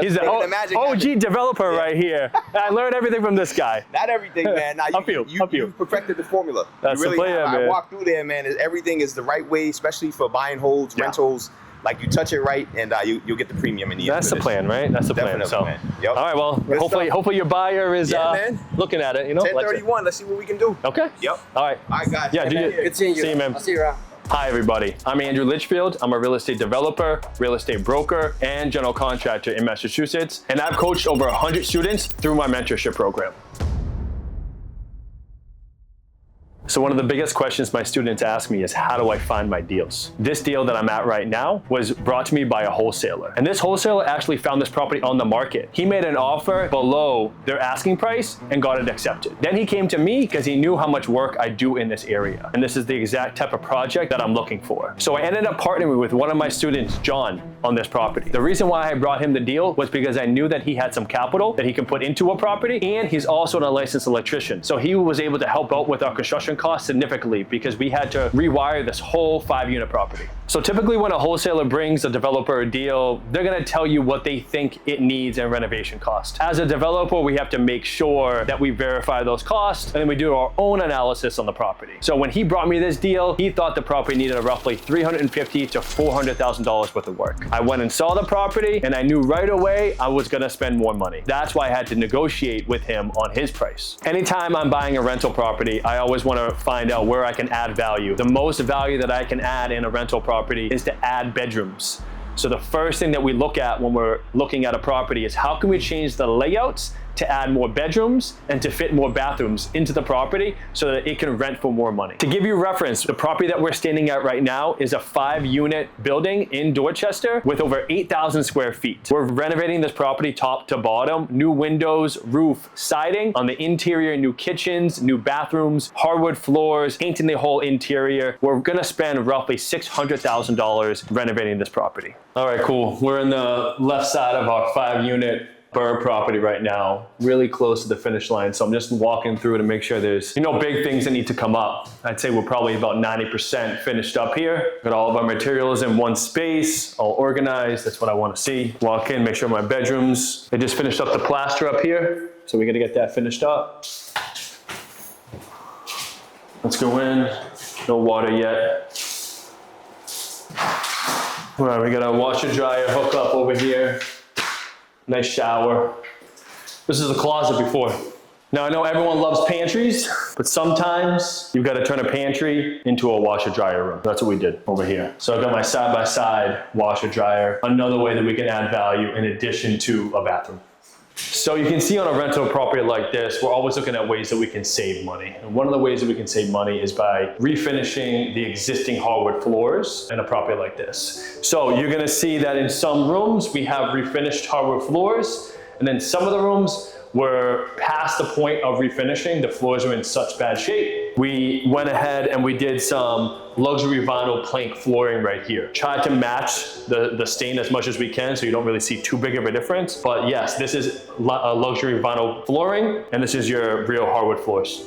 He's the OG developer right here. I learned everything from this guy. Not everything, man. Now, you perfected the formula. That's you really the plan, man. I walked through there, man. Everything is the right way, especially for buying holds, rentals. Like, you touch it right, and you'll get the premium in the end. That's the plan, right? That's the plan. So, man. Yep. All right. Well, hopefully your buyer is looking at it. You know, 1031. Let's see what we can do. Okay. Yep. All right. All right, guys. Yeah. Good seeing you. See you, man. I'll see you around. Hi, everybody. I'm Andrew Litchfield. I'm a real estate developer, real estate broker, and general contractor in Massachusetts. And I've coached over 100 students through my mentorship program. So one of the biggest questions my students ask me is, how do I find my deals? This deal that I'm at right now was brought to me by a wholesaler. And this wholesaler actually found this property on the market. He made an offer below their asking price and got it accepted. Then he came to me because he knew how much work I do in this area. And this is the exact type of project that I'm looking for. So I ended up partnering with one of my students, John, on this property. The reason why I brought him the deal was because I knew that he had some capital that he can put into a property, and he's also a licensed electrician. So he was able to help out with our construction costs significantly because we had to rewire this whole 5-unit property. So typically when a wholesaler brings a developer a deal, they're gonna tell you what they think it needs in renovation cost. As a developer, we have to make sure that we verify those costs, and then we do our own analysis on the property. So when he brought me this deal, he thought the property needed roughly $350,000 to $400,000 worth of work. I went and saw the property, and I knew right away I was gonna spend more money. That's why I had to negotiate with him on his price. Anytime I'm buying a rental property, I always wanna find out where I can add value. The most value that I can add in a rental property is to add bedrooms. So the first thing that we look at when we're looking at a property is, how can we change the layouts to add more bedrooms and to fit more bathrooms into the property so that it can rent for more money. To give you reference, the property that we're standing at right now is a 5-unit building in Dorchester with over 8,000 square feet. We're renovating this property top to bottom, new windows, roof, siding. On the interior, new kitchens, new bathrooms, hardwood floors, painting the whole interior. We're gonna spend roughly $600,000 renovating this property. All right, cool. We're in the left side of our 5-unit BRRRR property right now, really close to the finish line. So I'm just walking through to make sure there's, big things that need to come up. I'd say we're probably about 90% finished up here. Got all of our materials in one space, all organized. That's what I want to see. Walk in, make sure my bedrooms, they just finished up the plaster up here. So we got to get that finished up. Let's go in, no water yet. All right, we got a washer dryer hookup over here. Nice shower. This is the closet before. Now I know everyone loves pantries, but sometimes you've got to turn a pantry into a washer dryer room. That's what we did over here. So I've got my side-by-side washer dryer, another way that we can add value in addition to a bathroom. So you can see on a rental property like this, we're always looking at ways that we can save money. And one of the ways that we can save money is by refinishing the existing hardwood floors in a property like this. So you're gonna see that in some rooms, we have refinished hardwood floors, and then some of the rooms were past the point of refinishing. The floors are in such bad shape. We went ahead and we did some luxury vinyl plank flooring right here. Tried to match the stain as much as we can so you don't really see too big of a difference. But yes, this is a luxury vinyl flooring, and this is your real hardwood floors.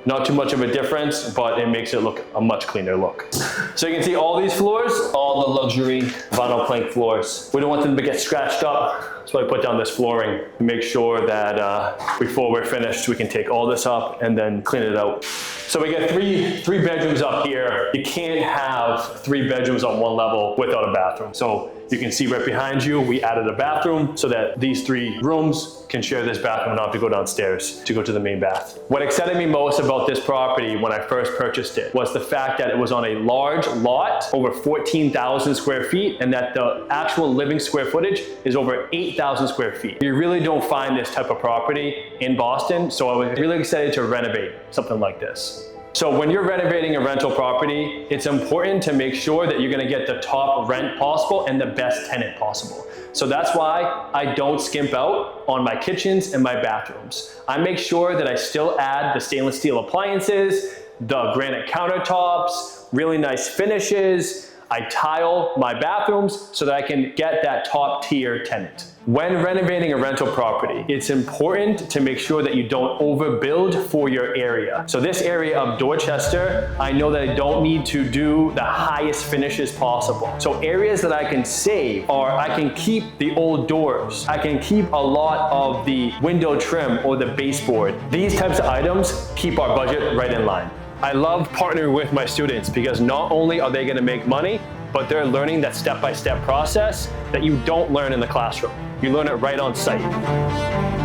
Not too much of a difference, but it makes it look a much cleaner look. So you can see all these floors, all the luxury vinyl plank floors. We don't want them to get scratched up. That's why I put down this flooring to make sure that before we're finished, we can take all this up and then clean it out. So we got three bedrooms up here. You can't have 3 bedrooms on one level without a bathroom. So you can see right behind you, we added a bathroom so that these 3 rooms can share this bathroom and not have to go downstairs to go to the main bath. What excited me most about this property when I first purchased it was the fact that it was on a large lot, over 14,000 square feet, and that the actual living square footage is over 8,000 square feet. You really don't find this type of property in Boston, so I was really excited to renovate something like this. So when you're renovating a rental property, it's important to make sure that you're gonna get the top rent possible and the best tenant possible. So that's why I don't skimp out on my kitchens and my bathrooms. I make sure that I still add the stainless steel appliances, the granite countertops, really nice finishes. I tile my bathrooms so that I can get that top tier tenant. When renovating a rental property, it's important to make sure that you don't overbuild for your area. So this area of Dorchester, I know that I don't need to do the highest finishes possible. So areas that I can save are I can keep the old doors. I can keep a lot of the window trim or the baseboard. These types of items keep our budget right in line. I love partnering with my students because not only are they going to make money, but they're learning that step-by-step process that you don't learn in the classroom. You learn it right on site.